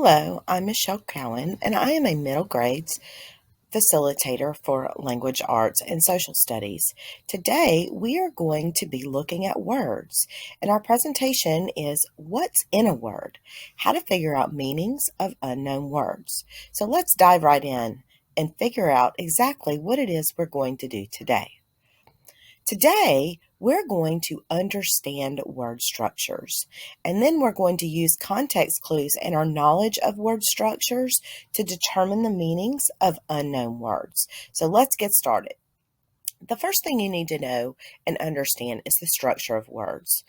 Hello, I'm Michelle Cowan, and I am a middle grades facilitator for language arts and social studies. Today, we are going to be looking at words, and our presentation is What's in a Word? How to figure out meanings of unknown words. So let's dive right in and figure out exactly what it is we're going to do today. Today, we're going to understand word structures, and then we're going to use context clues and our knowledge of word structures to determine the meanings of unknown words. So let's get started. The first thing you need to know and understand is the structure of words.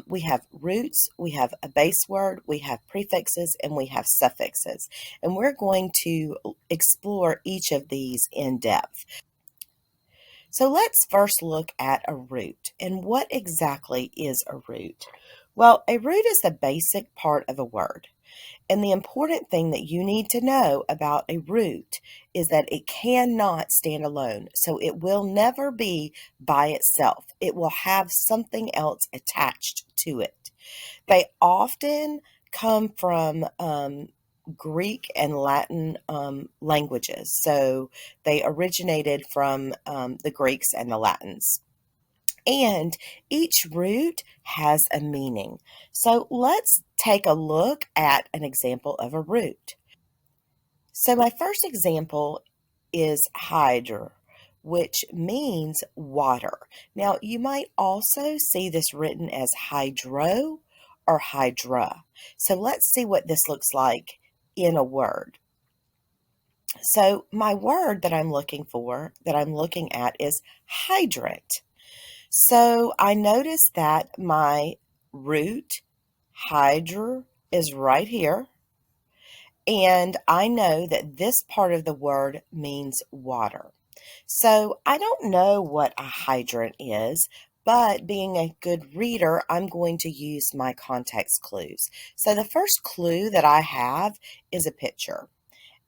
We have roots, we have a base word, we have prefixes, and we have suffixes. And we're going to explore each of these in depth. So let's first look at a root. And what exactly is a root? Well, a root is the basic part of a word. And the important thing that you need to know about a root is that it cannot stand alone. So it will never be by itself. It will have something else attached to it. They often come from Greek and Latin languages. So they originated from the Greeks and the Latins. And each root has a meaning. So let's take a look at an example of a root. So my first example is hydro, which means water. Now, you might also see this written as hydro or hydra. So let's see what this looks like in a word. So my word that I'm looking at is hydrant. So I notice that my root hydra is right here. And I know that this part of the word means water. So I don't know what a hydrant is, but being a good reader, I'm going to use my context clues. So the first clue that I have is a picture.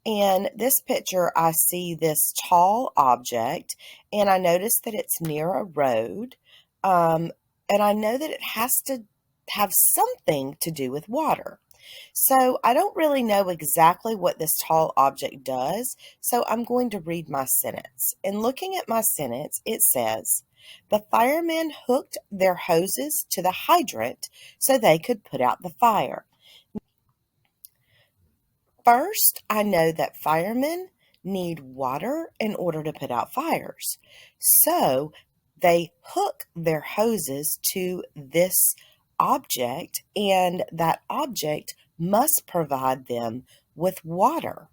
And this picture, I see this tall object, and I notice that it's near a road. And I know that it has to have something to do with water. So I don't really know exactly what this tall object does, so I'm going to read my sentence. And looking at my sentence, it says, the firemen hooked their hoses to the hydrant so they could put out the fire. First, I know that firemen need water in order to put out fires. So they hook their hoses to this object, and that object must provide them with water.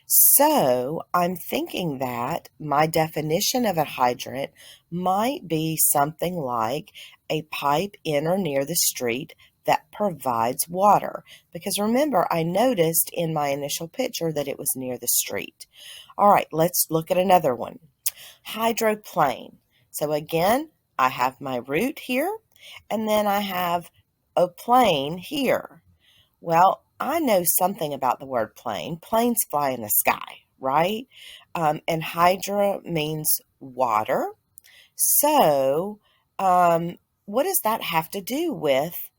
So I'm thinking that my definition of a hydrant might be something like a pipe in or near the street that provides water. Because remember, I noticed in my initial picture that it was near the street. All right, let's look at another one. Hydroplane. So again, I have my root here, and then I have a plane here. Well, I know something about the word plane. Planes fly in the sky, right? And hydra means water. So, what does that have to do with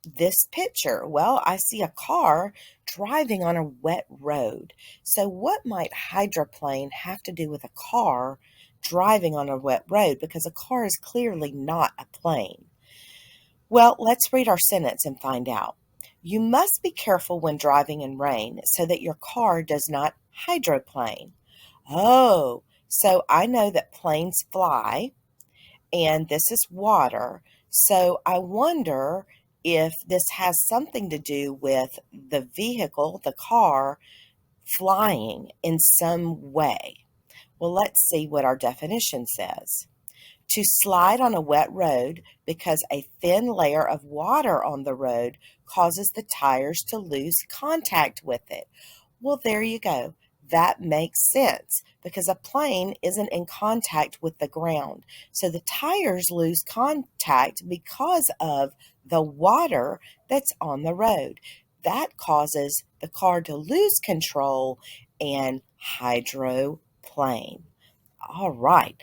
this picture? Well, I see a car driving on a wet road. So, what might hydroplane have to do with a car driving on a wet road? Because a car is clearly not a plane. Well, let's read our sentence and find out. You must be careful when driving in rain so that your car does not hydroplane. Oh, so I know that planes fly, and this is water. So I wonder if this has something to do with the vehicle, the car, flying in some way. Well, let's see what our definition says. To slide on a wet road because a thin layer of water on the road causes the tires to lose contact with it. Well, there you go. That makes sense because a plane isn't in contact with the ground. So the tires lose contact because of the water that's on the road. That causes the car to lose control and hydroplane. All right.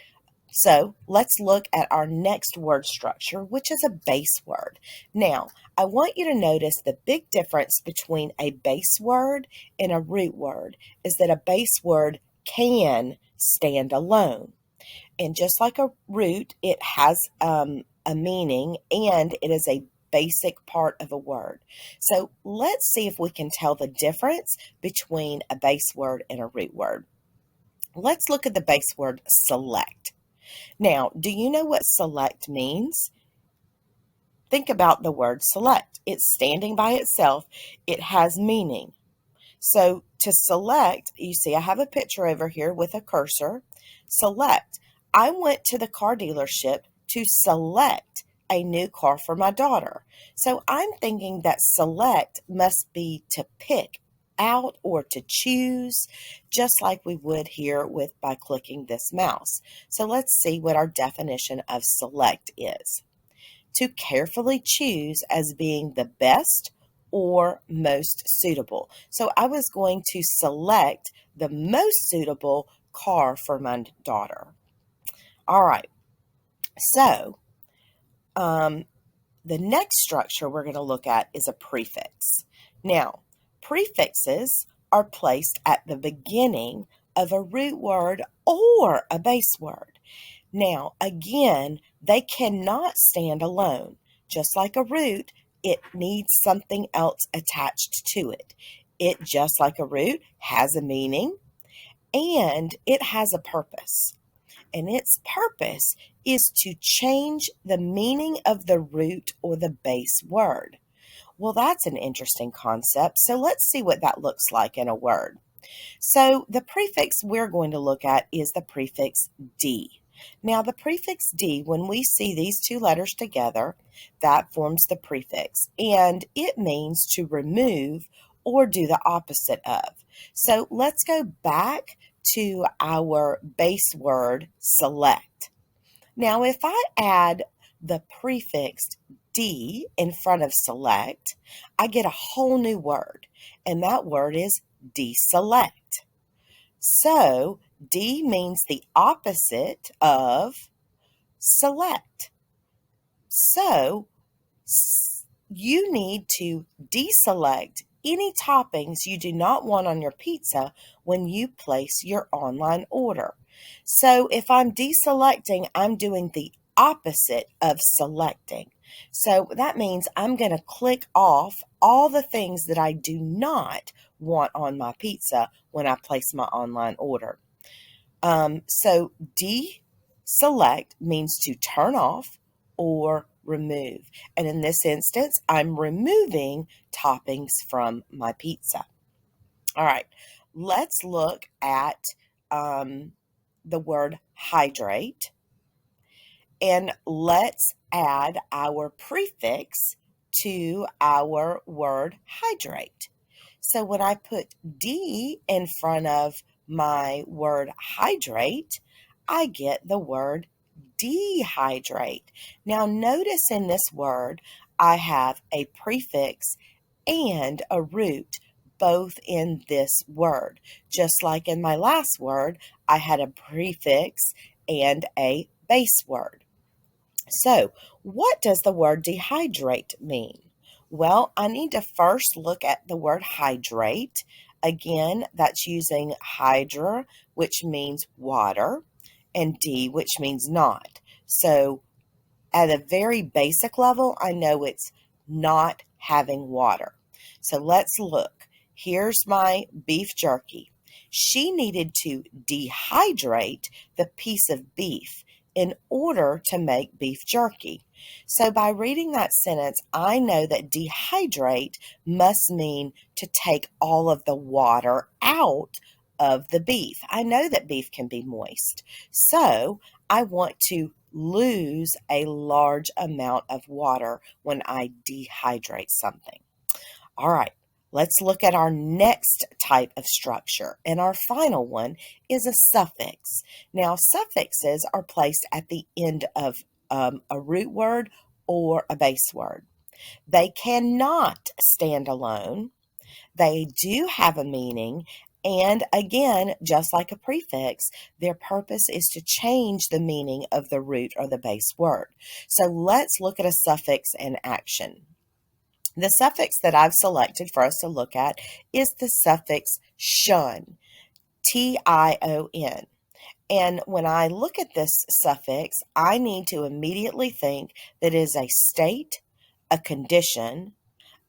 So let's look at our next word structure, which is a base word. Now, I want you to notice the big difference between a base word and a root word is that a base word can stand alone. And just like a root, it has a meaning and it is a basic part of a word. So let's see if we can tell the difference between a base word and a root word. Let's look at the base word select. Now, do you know what select means? Think about the word select. It's standing by itself. It has meaning. So to select, you see I have a picture over here with a cursor. Select. I went to the car dealership to select a new car for my daughter. So I'm thinking that select must be to pick out or to choose, just like we would here with by clicking this mouse. So let's see what our definition of select is. To carefully choose as being the best or most suitable. So I was going to select the most suitable car for my daughter. All right. So the next structure we're going to look at is a prefix. Now, prefixes are placed at the beginning of a root word or a base word. Now, again, they cannot stand alone. Just like a root, it needs something else attached to it. It, just like a root, has a meaning and it has a purpose. And its purpose is to change the meaning of the root or the base word. Well, that's an interesting concept. So let's see what that looks like in a word. So the prefix we're going to look at is the prefix D. Now the prefix D, when we see these two letters together, that forms the prefix, and it means to remove or do the opposite of. So let's go back to our base word select. Now if I add the prefix D in front of select, I get a whole new word, and that word is deselect. So D means the opposite of select. So you need to deselect any toppings you do not want on your pizza when you place your online order. So if I'm deselecting, I'm doing the opposite of selecting. So that means I'm going to click off all the things that I do not want on my pizza when I place my online order. So deselect means to turn off or remove. And in this instance, I'm removing toppings from my pizza. All right, let's look at the word hydrate. And let's add our prefix to our word hydrate. So when I put D in front of my word hydrate, I get the word dehydrate. Now notice in this word, I have a prefix and a root both in this word. Just like in my last word, I had a prefix and a base word. So, what does the word dehydrate mean? Well, I need to first look at the word hydrate. Again, that's using hydra, which means water, and D, which means not. So, at a very basic level, I know it's not having water. So, let's look. Here's my beef jerky. She needed to dehydrate the piece of beef in order to make beef jerky. So by reading that sentence, I know that dehydrate must mean to take all of the water out of the beef. I know that beef can be moist. So I want to lose a large amount of water when I dehydrate something. All right, let's look at our next type of structure. And our final one is a suffix. Now, suffixes are placed at the end of a root word or a base word. They cannot stand alone. They do have a meaning And again, just like a prefix, their purpose is to change the meaning of the root or the base word. So let's look at a suffix in action. The suffix that I've selected for us to look at is the suffix shun, T-I-O-N. And when I look at this suffix, I need to immediately think that it is a state, a condition,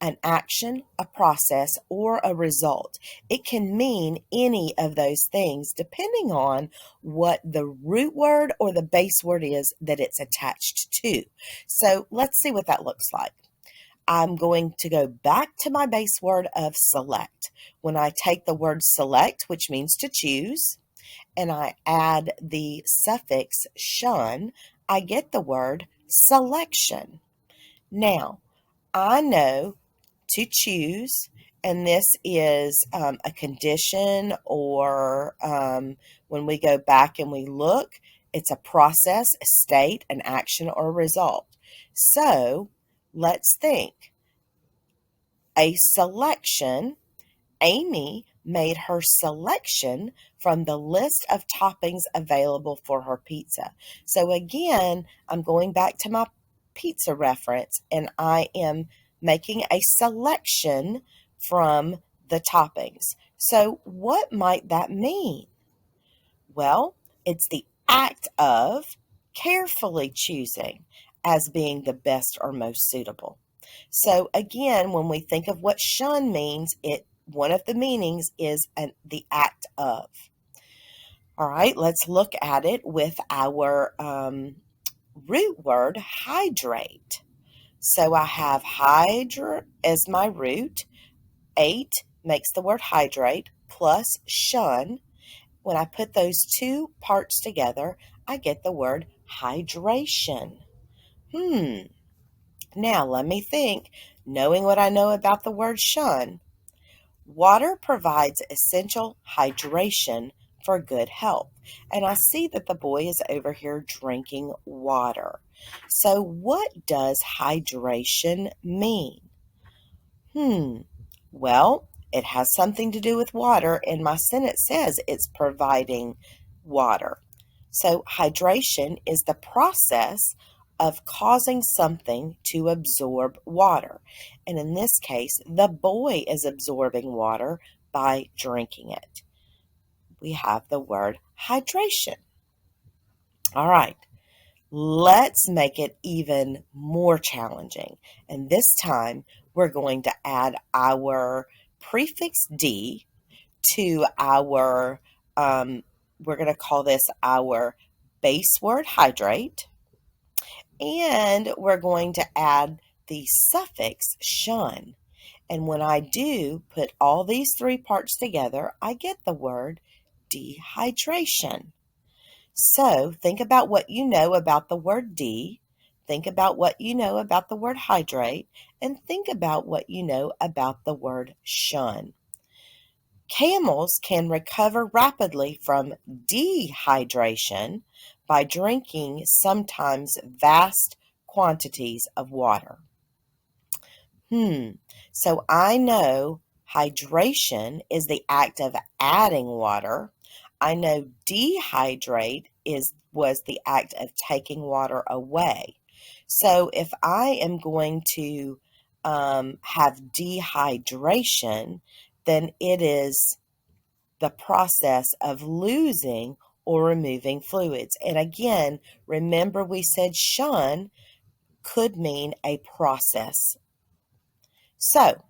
an action, a process, or a result. It can mean any of those things depending on what the root word or the base word is that it's attached to. So let's see what that looks like. I'm going to go back to my base word of select. When I take the word select, which means to choose, and I add the suffix shun, I get the word selection. Now, I know to choose, and this is a condition, or when we go back and we look, it's a process, a state, an action, or a result. So let's think. A selection. Amy made her selection from the list of toppings available for her pizza. So again, I'm going back to my pizza reference, and I am making a selection from the toppings. So what might that mean? Well, it's the act of carefully choosing as being the best or most suitable. So again, when we think of what shun means, one of the meanings is the act of. All right, let's look at it with our root word, hydrate. So I have hydra as my root. 8 makes the word hydrate plus shun. When I put those two parts together, I get the word hydration. Now let me think. Knowing what I know about the word shun, water provides essential hydration for good health. And I see that the boy is over here drinking water. So what does hydration mean? Well, it has something to do with water, and my sentence says it's providing water. So hydration is the process of causing something to absorb water. And in this case, the boy is absorbing water by drinking it. We have the word hydration. All right, let's make it even more challenging. And this time, we're going to add our prefix D to our, we're going to call this our base word hydrate. And we're going to add the suffix shun. And when I do put all these three parts together, I get the word dehydration. So think about what you know about the word de, think about what you know about the word hydrate, and think about what you know about the word shun. Camels can recover rapidly from dehydration by drinking sometimes vast quantities of water. So I know hydration is the act of adding water. I know dehydrate was the act of taking water away. So if I am going to have dehydration, then it is the process of losing or removing fluids. And again, remember we said shun could mean a process. So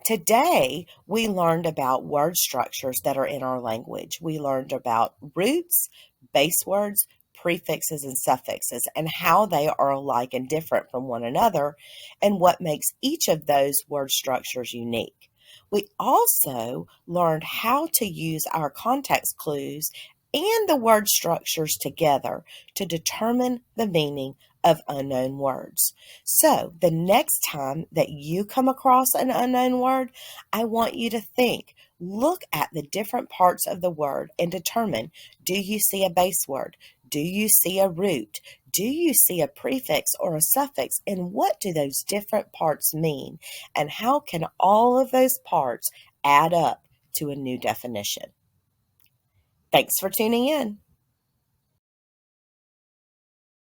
today, we learned about word structures that are in our language. We learned about roots, base words, prefixes, and suffixes, and how they are alike and different from one another, and what makes each of those word structures unique. We also learned how to use our context clues and the word structures together to determine the meaning of unknown words. So the next time that you come across an unknown word, I want you to think, look at the different parts of the word and determine, do you see a base word? Do you see a root? Do you see a prefix or a suffix? And what do those different parts mean? And how can all of those parts add up to a new definition. Thanks for tuning in.